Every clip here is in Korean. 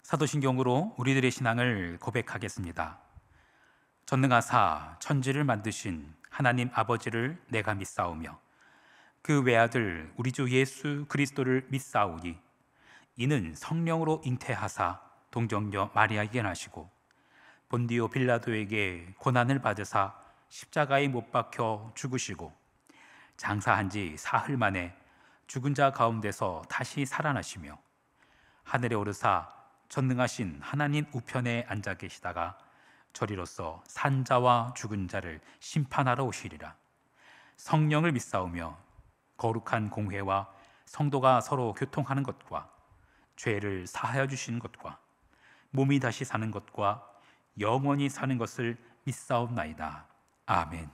사도신경으로 우리들의 신앙을 고백하겠습니다. 전능하사 천지를 만드신 하나님 아버지를 내가 믿사오며 그 외아들 우리 주 예수 그리스도를 믿사오니 이는 성령으로 잉태하사 동정녀 마리아에게 나시고 본디오 빌라도에게 고난을 받으사 십자가에 못 박혀 죽으시고 장사한 지 사흘 만에 죽은 자 가운데서 다시 살아나시며 하늘에 오르사 전능하신 하나님 우편에 앉아 계시다가 저리로서 산자와 죽은 자를 심판하러 오시리라. 성령을 믿사오며 거룩한 공회와 성도가 서로 교통하는 것과 죄를 사하여 주시는 것과 몸이 다시 사는 것과 영원히 사는 것을 믿사옵나이다. 아멘.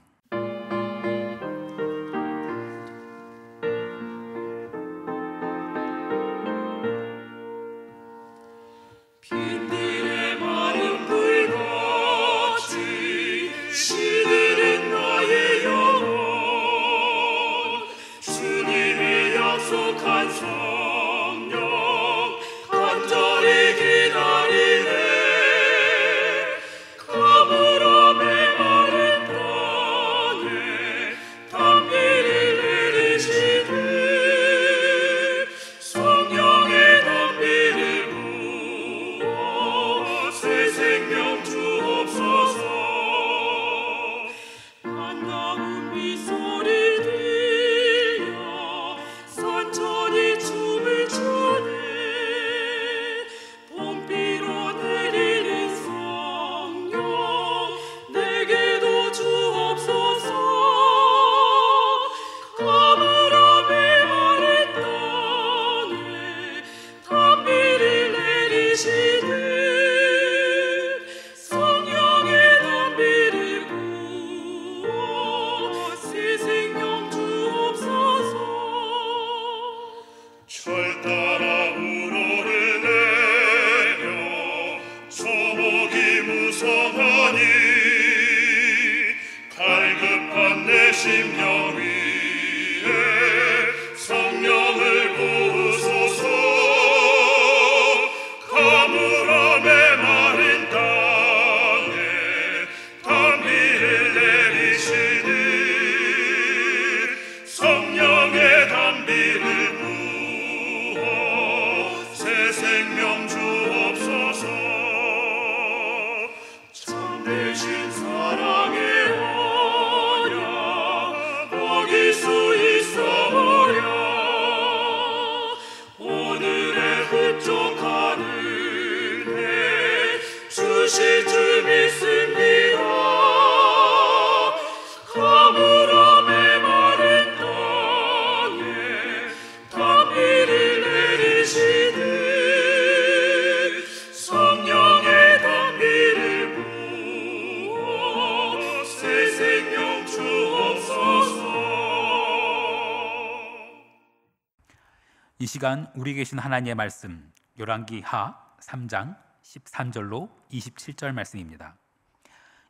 이 시간 우리 계신 하나님의 말씀 열왕기하 3장 13절로 27절 말씀입니다.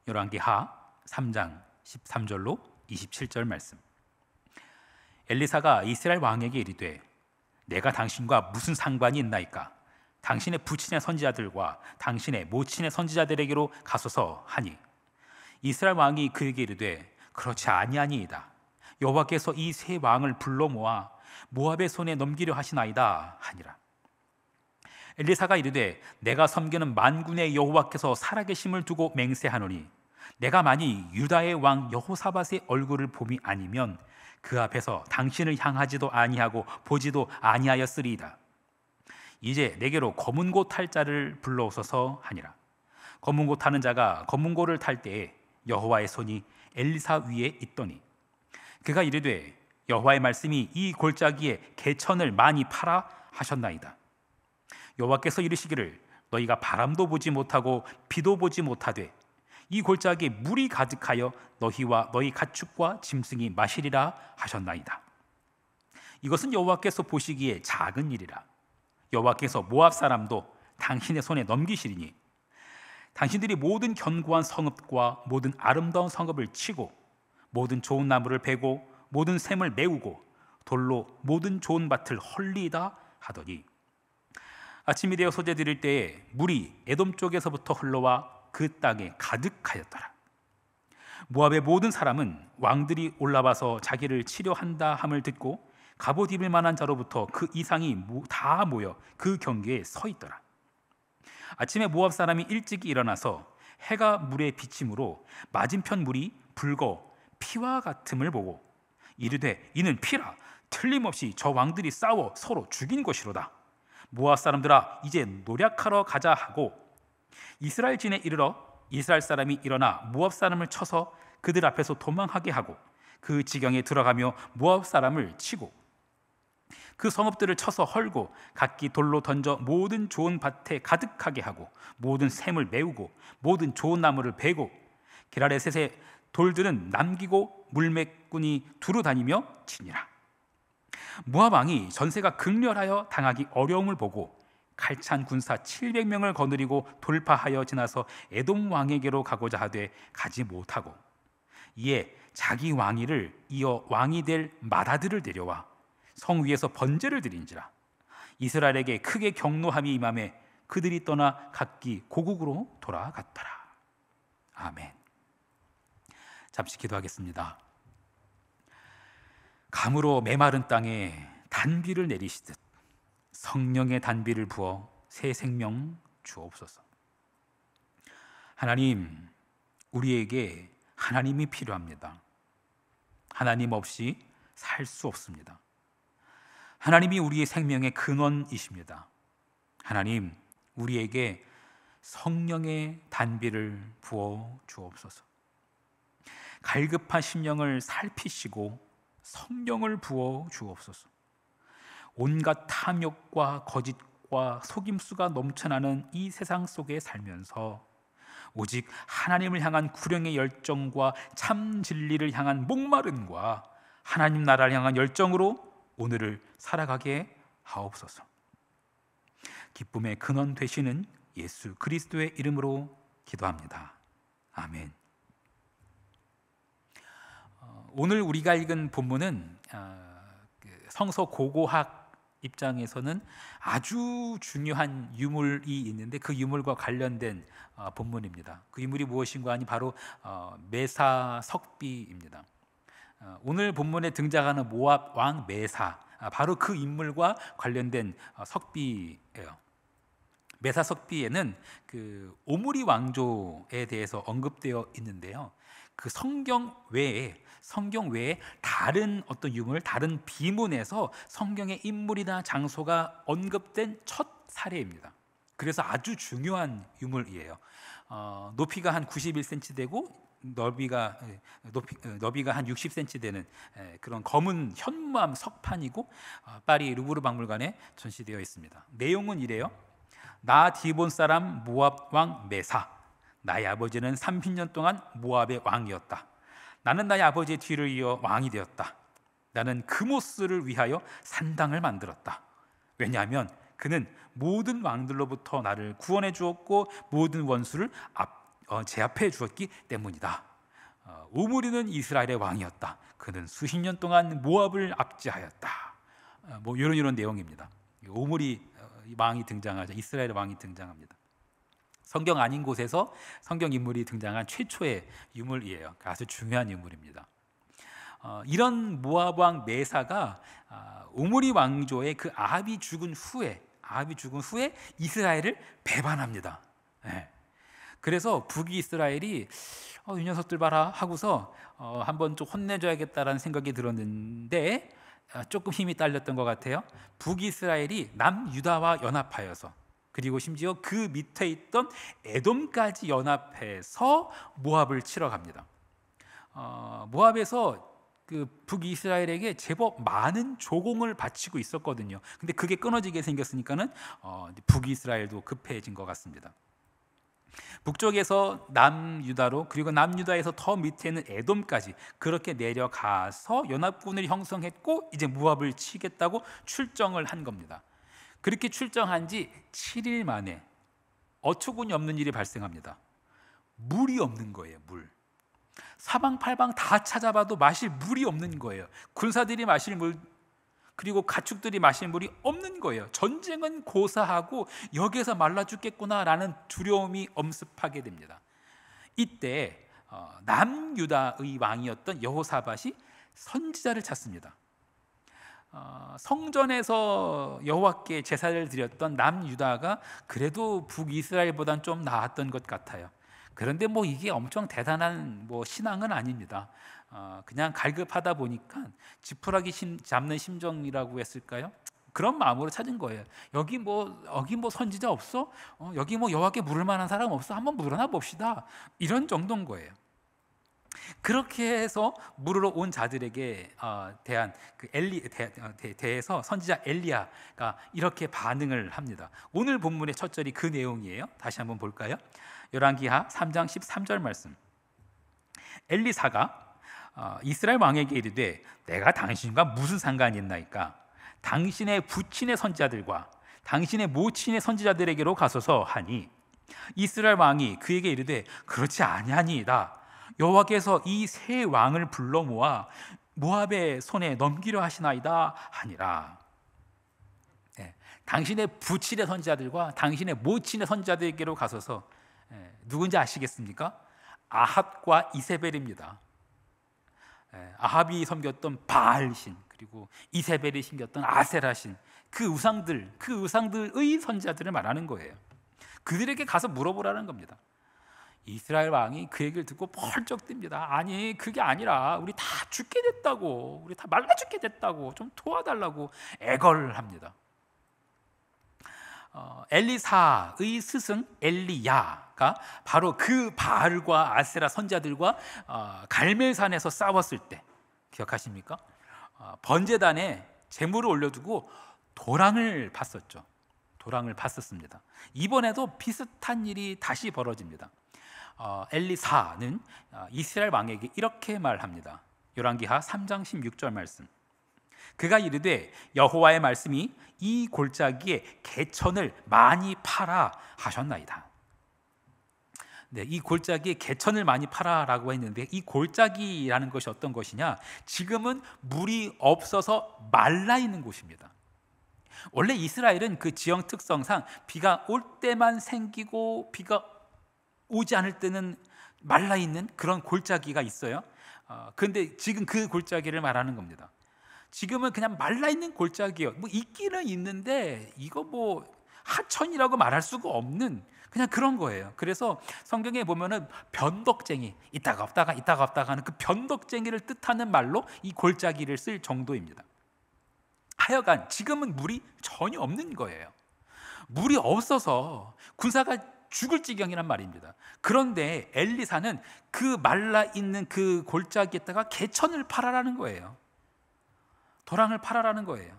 열왕기하 3장 13절로 27절 말씀. 엘리사가 이스라엘 왕에게 이르되 내가 당신과 무슨 상관이 있나이까? 당신의 부친의 선지자들과 당신의 모친의 선지자들에게로 가소서 하니 이스라엘 왕이 그에게 이르되 그렇지 아니하니이다. 여호와께서 이 세 왕을 불러 모아 모압의 손에 넘기려 하시나이다 하니라. 엘리사가 이르되 내가 섬기는 만군의 여호와께서 살아계심을 두고 맹세하노니 내가 만일 유다의 왕 여호사밧의 얼굴을 봄이 아니면 그 앞에서 당신을 향하지도 아니하고 보지도 아니하였으리이다. 이제 내게로 검은고 탈 자를 불러오소서 하니라. 검은고 타는 자가 검은고를 탈 때에 여호와의 손이 엘리사 위에 있더니 그가 이르되 여호와의 말씀이 이 골짜기에 개천을 많이 파라 하셨나이다. 여호와께서 이르시기를 너희가 바람도 보지 못하고 비도 보지 못하되 이 골짜기에 물이 가득하여 너희와 너희 가축과 짐승이 마시리라 하셨나이다. 이것은 여호와께서 보시기에 작은 일이라. 여호와께서 모압 사람도 당신의 손에 넘기시리니 당신들이 모든 견고한 성읍과 모든 아름다운 성읍을 치고 모든 좋은 나무를 베고 모든 샘을 메우고 돌로 모든 좋은 밭을 헐리다 하더니 아침이 되어 소재 드릴 때에 물이 에돔 쪽에서부터 흘러와 그 땅에 가득하였더라. 모압의 모든 사람은 왕들이 올라와서 자기를 치료한다 함을 듣고 갑옷 입을 만한 자로부터 그 이상이 다 모여 그 경계에 서 있더라. 아침에 모압 사람이 일찍이 일어나서 해가 물에 비침으로 맞은편 물이 붉어 피와 같음을 보고 이르되 이는 피라, 틀림없이 저 왕들이 싸워 서로 죽인 것이로다. 모압 사람들아, 이제 노략하러 가자 하고 이스라엘 진에 이르러 이스라엘 사람이 일어나 모압 사람을 쳐서 그들 앞에서 도망하게 하고 그 지경에 들어가며 모압 사람을 치고 그 성읍들을 쳐서 헐고 각기 돌로 던져 모든 좋은 밭에 가득하게 하고 모든 샘을 메우고 모든 좋은 나무를 베고 게라렛의 돌들은 남기고 물매꾼이 두루 다니며 치니라. 모압 왕이 전세가 극렬하여 당하기 어려움을 보고 칼찬 군사 700명을 거느리고 돌파하여 지나서 에돔 왕에게로 가고자 하되 가지 못하고 이에 자기 왕위를 이어 왕이 될 맏아들을 데려와 성 위에서 번제를 드린지라. 이스라엘에게 크게 경노함이 임하매 그들이 떠나 각기 고국으로 돌아갔더라. 아멘. 잠시 기도하겠습니다. 감으로 메마른 땅에 단비를 내리시듯 성령의 단비를 부어 새 생명 주옵소서. 하나님, 우리에게 하나님이 필요합니다. 하나님 없이 살 수 없습니다. 하나님이 우리의 생명의 근원이십니다. 하나님, 우리에게 성령의 단비를 부어 주옵소서. 갈급한 심령을 살피시고 성령을 부어 주옵소서. 온갖 탐욕과 거짓과 속임수가 넘쳐나는 이 세상 속에 살면서 오직 하나님을 향한 구령의 열정과 참 진리를 향한 목마름과 하나님 나라를 향한 열정으로 오늘을 살아가게 하옵소서. 기쁨의 근원 되시는 예수 그리스도의 이름으로 기도합니다. 아멘. 오늘 우리가 읽은 본문은 성서 고고학 입장에서는 아주 중요한 유물이 있는데 그 유물과 관련된 본문입니다. 그 유물이 무엇인가 하니 바로 메사 석비입니다. 오늘 본문에 등장하는 모압 왕 메사, 바로 그 인물과 관련된 석비예요. 메사 석비에는 그 오므리 왕조에 대해서 언급되어 있는데요. 그 성경 외에 다른 어떤 유물, 다른 비문에서 성경의 인물이나 장소가 언급된 첫 사례입니다. 그래서 아주 중요한 유물이에요. 높이가 한 91cm 되고 너비가 한 60cm 되는 그런 검은 현무암 석판이고 파리 루브르 박물관에 전시되어 있습니다. 내용은 이래요. 나 디본 사람 모압 왕 메사, 나의 아버지는 30년 동안 모압의 왕이었다. 나는 나의 아버지의 뒤를 이어 왕이 되었다. 나는 그모스를 위하여 산당을 만들었다. 왜냐하면 그는 모든 왕들로부터 나를 구원해 주었고 모든 원수를 제압해 주었기 때문이다. 오므리는 이스라엘의 왕이었다. 그는 수십 년 동안 모압을 압제하였다. 뭐 이런 내용입니다. 오므리 왕이 등장하죠. 이스라엘의 왕이 등장합니다. 성경 아닌 곳에서 성경 인물이 등장한 최초의 유물이에요. 아주 중요한 유물입니다. 이런 모압 왕 메사가 오므리 왕조의 그 아합이 죽은 후에 이스라엘을 배반합니다. 네. 그래서 북이스라엘이 이 녀석들 봐라 하고서 한번 좀 혼내줘야겠다라는 생각이 들었는데 조금 힘이 딸렸던 것 같아요. 북이스라엘이 남유다와 연합하여서 그리고 심지어 그 밑에 있던 에돔까지 연합해서 모압을 치러 갑니다. 모압에서 그 북이스라엘에게 제법 많은 조공을 바치고 있었거든요. 근데 그게 끊어지게 생겼으니까는 북이스라엘도 급해진 것 같습니다. 북쪽에서 남유다로 그리고 남유다에서 더 밑에는 에돔까지 그렇게 내려가서 연합군을 형성했고 이제 모압을 치겠다고 출정을 한 겁니다. 그렇게 출정한 지 7일 만에 어처구니 없는 일이 발생합니다. 물이 없는 거예요. 물. 사방팔방 다 찾아봐도 마실 물이 없는 거예요. 군사들이 마실 물, 그리고 가축들이 마실 물이 없는 거예요. 전쟁은 고사하고 여기에서 말라 죽겠구나라는 두려움이 엄습하게 됩니다. 이때 남유다의 왕이었던 여호사밧이 선지자를 찾습니다. 성전에서 여호와께 제사를 드렸던 남유다가 그래도 북이스라엘보단 좀 나았던 것 같아요. 그런데 뭐 이게 엄청 대단한 신앙은 아닙니다. 그냥 갈급하다 보니까 지푸라기 잡는 심정이라고 했을까요? 그런 마음으로 찾은 거예요. 여기 선지자 없어? 여기 여호와께 물을 만한 사람 없어? 한번 물어나 봅시다. 이런 정도인 거예요. 그렇게 해서 물으러 온 자들에게 대해서 선지자 엘리야가 이렇게 반응을 합니다. 오늘 본문의 첫 절이 그 내용이에요. 다시 한번 볼까요? 열왕기하 3장 13절 말씀. 엘리사가 이스라엘 왕에게 이르되 내가 당신과 무슨 상관이 있나이까? 당신의 부친의 선지자들과 당신의 모친의 선지자들에게로 가소서 하니 이스라엘 왕이 그에게 이르되 그렇지 아니하니이다. 여호와께서 이 세 왕을 불러 모아 모압의 손에 넘기려 하시나이다 하니라. 당신의 부친의 선지자들과 당신의 모친의 선지자들에게로 가소서. 누군지 아시겠습니까? 아합과 이세벨입니다. 아합이 섬겼던 바알신, 그리고 이세벨이 섬겼던 아세라신, 그 우상들의 선지자들을 말하는 거예요. 그들에게 가서 물어보라는 겁니다. 이스라엘 왕이 그 얘기를 듣고 펄쩍 뜁니다. 아니 그게 아니라 우리 다 죽게 됐다고, 우리 다 말라 죽게 됐다고, 좀 도와달라고 애걸합니다. 엘리사의 스승 엘리야가 바로 그 바알과 아세라 선자들과 갈멜산에서 싸웠을 때 기억하십니까? 번제단에 제물을 올려두고 도랑을 팠었죠. 도랑을 팠었습니다. 이번에도 비슷한 일이 다시 벌어집니다. 엘리사는 이스라엘 왕에게 이렇게 말합니다. 열왕기하 3장 16절 말씀. 그가 이르되 여호와의 말씀이 이 골짜기에 개천을 많이 파라 하셨나이다. 이 골짜기에 개천을 많이 파라라고 했는데 이 골짜기라는 것이 어떤 것이냐? 지금은 물이 없어서 말라 있는 곳입니다. 원래 이스라엘은 그 지형 특성상 비가 올 때만 생기고 비가 오지 않을 때는 말라 있는 그런 골짜기가 있어요. 그런데 지금 그 골짜기를 말하는 겁니다. 지금은 그냥 말라 있는 골짜기요. 있기는 있는데 이거 하천이라고 말할 수가 없는 그냥 그런 거예요. 그래서 성경에 보면은 변덕쟁이, 있다가 없다가 있다가 없다가 하는 그 변덕쟁이를 뜻하는 말로 이 골짜기를 쓸 정도입니다. 하여간 지금은 물이 전혀 없는 거예요. 물이 없어서 군사가 죽을 지경이란 말입니다. 그런데 엘리사는 그 말라 있는 그 골짜기에다가 개천을 팔아라는 거예요. 도랑을 팔아라는 거예요.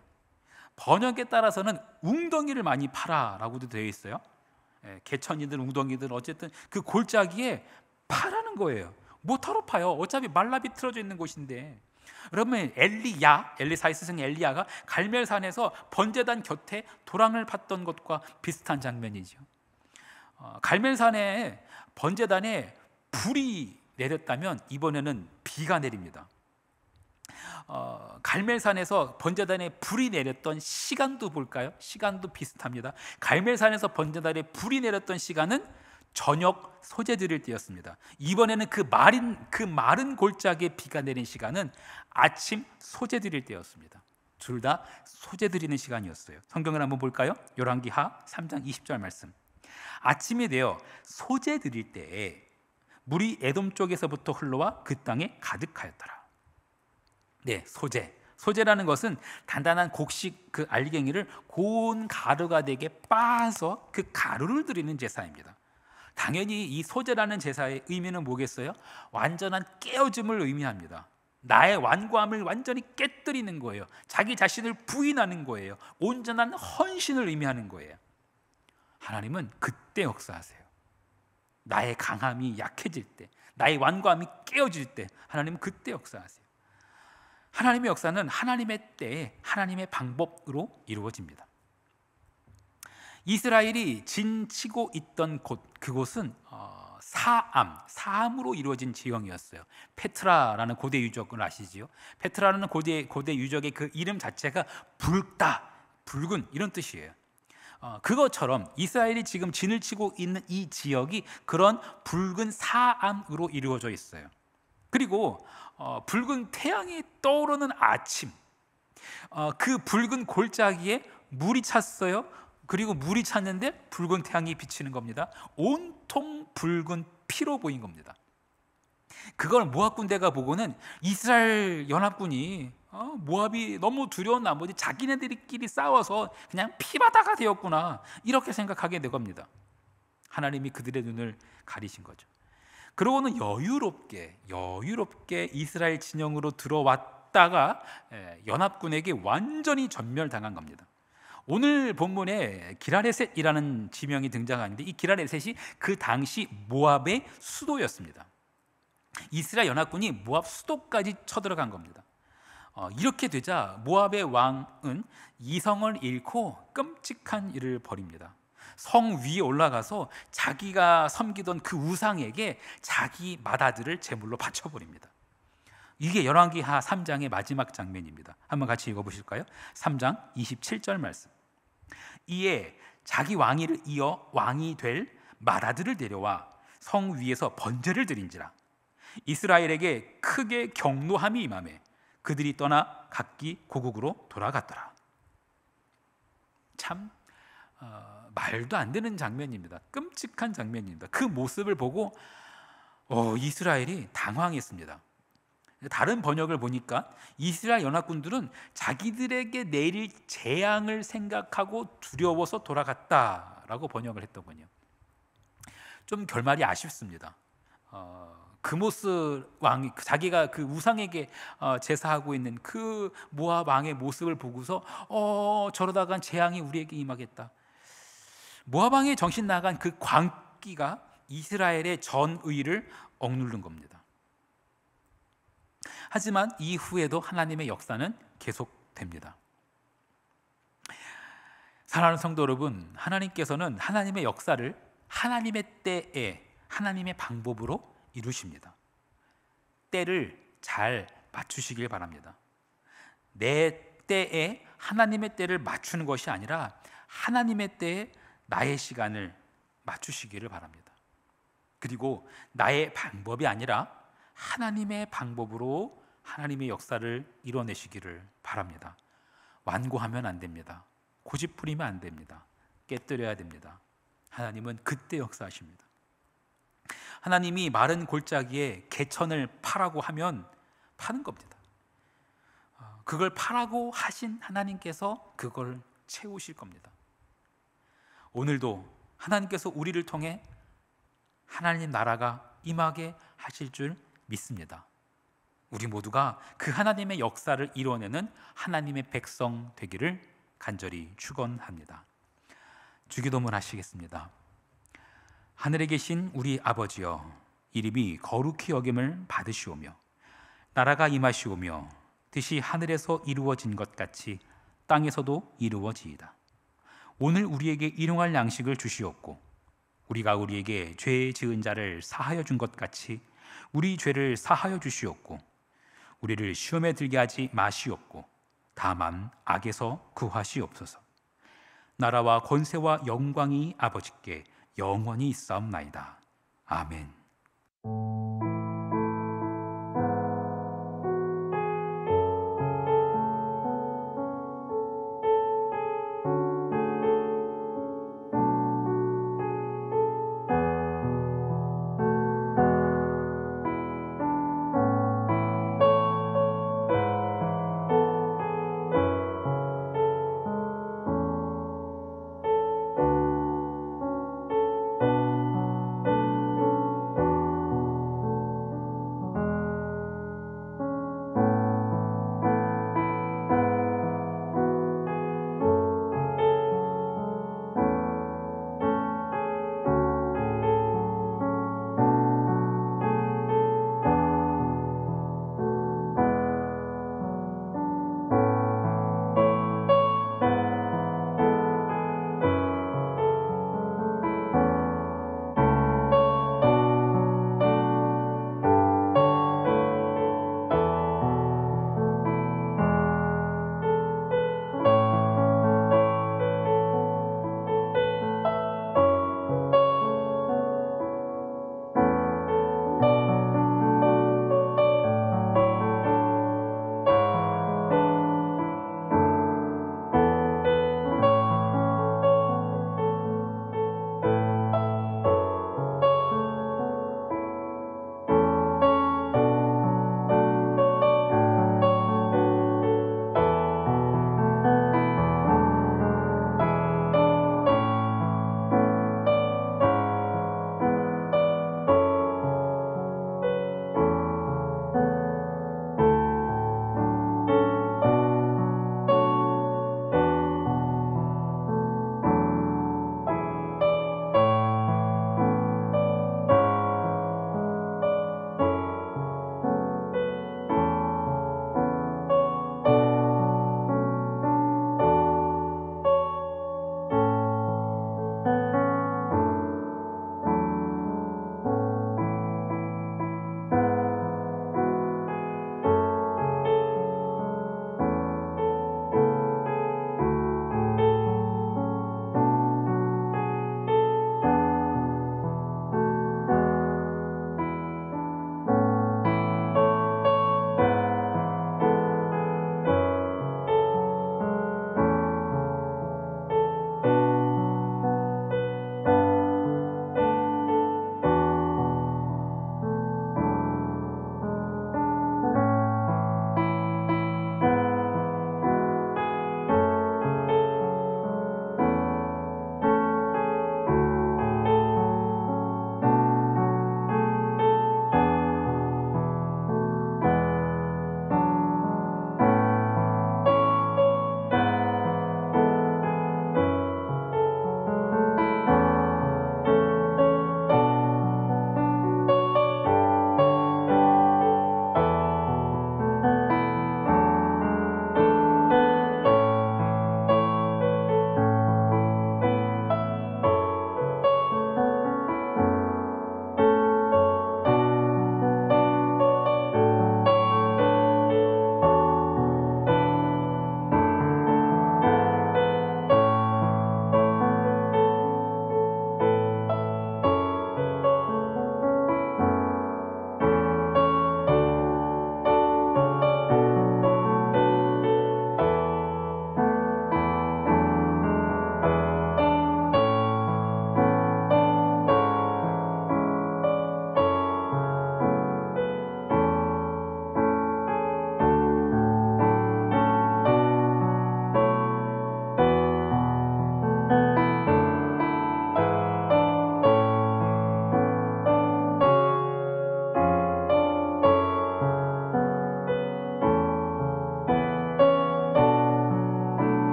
번역에 따라서는 웅덩이를 많이 팔아라고도 되어 있어요. 개천이든 웅덩이든 어쨌든 그 골짜기에 파라는 거예요. 뭐하러 파요? 어차피 말라 비틀어져 있는 곳인데. 그러면 엘리사의 스승 엘리야가 갈멜산에서 번제단 곁에 도랑을 팠던 것과 비슷한 장면이죠. 갈멜산에 번제단에 불이 내렸다면 이번에는 비가 내립니다. 갈멜산에서 번제단에 불이 내렸던 시간도 볼까요? 시간도 비슷합니다. 갈멜산에서 번제단에 불이 내렸던 시간은 저녁 소재 드릴 때였습니다. 이번에는 그 마른 골짜기에 비가 내린 시간은 아침 소재 드릴 때였습니다. 둘 다 소재 드리는 시간이었어요. 성경을 한번 볼까요? 열왕기하 3장 20절 말씀. 아침이 되어 소재 드릴 때에 물이 에돔 쪽에서부터 흘러와 그 땅에 가득하였더라. 소재라는 것은 단단한 곡식 그 알갱이를 고운 가루가 되게 빻아서 그 가루를 드리는 제사입니다. 당연히 이 소재라는 제사의 의미는 뭐겠어요? 완전한 깨어짐을 의미합니다. 나의 완고함을 완전히 깨뜨리는 거예요. 자기 자신을 부인하는 거예요. 온전한 헌신을 의미하는 거예요. 하나님은 그때 역사하세요. 나의 강함이 약해질 때, 나의 완고함이 깨어질 때 하나님은 그때 역사하세요. 하나님의 역사는 하나님의 때에 하나님의 방법으로 이루어집니다. 이스라엘이 진치고 있던 그곳은 사암으로 이루어진 지형이었어요. 페트라라는 고대 유적을 아시지요? 페트라라는 고대 유적의 그 이름 자체가 붉다, 붉은 이런 뜻이에요. 그것처럼 이스라엘이 지금 진을 치고 있는 이 지역이 그런 붉은 사암으로 이루어져 있어요. 그리고 붉은 태양이 떠오르는 아침, 그 붉은 골짜기에 물이 찼어요. 그리고 물이 찼는데 붉은 태양이 비치는 겁니다. 온통 붉은 피로 보인 겁니다. 그걸 모압 군대가 보고는 이스라엘 연합군이 모압이 너무 두려운 나머지 자기네들끼리 싸워서 그냥 피바다가 되었구나, 이렇게 생각하게 된 겁니다. 하나님이 그들의 눈을 가리신 거죠. 그러고는 여유롭게 이스라엘 진영으로 들어왔다가 연합군에게 완전히 전멸당한 겁니다. 오늘 본문에 기라레셋이라는 지명이 등장하는데, 이 기라레셋이 그 당시 모압의 수도였습니다. 이스라엘 연합군이 모압 수도까지 쳐들어간 겁니다. 이렇게 되자 모압의 왕은 이성을 잃고 끔찍한 일을 벌입니다. 성 위에 올라가서 자기가 섬기던 그 우상에게 자기 맏아들을 제물로 바쳐버립니다. 이게 열왕기하 3장의 마지막 장면입니다. 한번 같이 읽어보실까요? 3장 27절 말씀. 이에 자기 왕위를 이어 왕이 될 맏아들을 데려와 성 위에서 번제를 드린지라. 이스라엘에게 크게 경노함이 임하매 그들이 떠나 각기 고국으로 돌아갔더라. 참 말도 안 되는 장면입니다. 끔찍한 장면입니다. 그 모습을 보고 이스라엘이 당황했습니다. 다른 번역을 보니까 이스라엘 연합군들은 자기들에게 내릴 재앙을 생각하고 두려워서 돌아갔다라고 번역을 했더군요. 좀 결말이 아쉽습니다. 그모스 왕이 자기가 그 우상에게 제사하고 있는 그 모압 왕의 모습을 보고서 저러다간 재앙이 우리에게 임하겠다. 모압 왕의 정신 나간 그 광기가 이스라엘의 전의를 억누른 겁니다. 하지만 이후에도 하나님의 역사는 계속됩니다. 사랑하는 성도 여러분, 하나님께서는 하나님의 역사를 하나님의 때에 하나님의 방법으로 이루십니다. 때를 잘 맞추시길 바랍니다. 내 때에 하나님의 때를 맞추는 것이 아니라 하나님의 때에 나의 시간을 맞추시기를 바랍니다. 그리고 나의 방법이 아니라 하나님의 방법으로 하나님의 역사를 이뤄내시기를 바랍니다. 완고하면 안 됩니다. 고집부리면 안 됩니다. 깨뜨려야 됩니다. 하나님은 그때 역사하십니다. 하나님이 마른 골짜기에 개천을 파라고 하면 파는 겁니다. 그걸 파라고 하신 하나님께서 그걸 채우실 겁니다. 오늘도 하나님께서 우리를 통해 하나님 나라가 임하게 하실 줄 믿습니다. 우리 모두가 그 하나님의 역사를 이뤄내는 하나님의 백성 되기를 간절히 축원합니다. 주기도문 하시겠습니다. 하늘에 계신 우리 아버지여, 이름이 거룩히 여김을 받으시오며 나라가 임하시오며 뜻이 하늘에서 이루어진 것 같이 땅에서도 이루어지이다. 오늘 우리에게 일용할 양식을 주시옵고 우리가 우리에게 죄 지은 자를 사하여 준 것 같이 우리 죄를 사하여 주시옵고 우리를 시험에 들게 하지 마시옵고 다만 악에서 구하시옵소서. 나라와 권세와 영광이 아버지께 영원히 있사옵나이다. 아멘.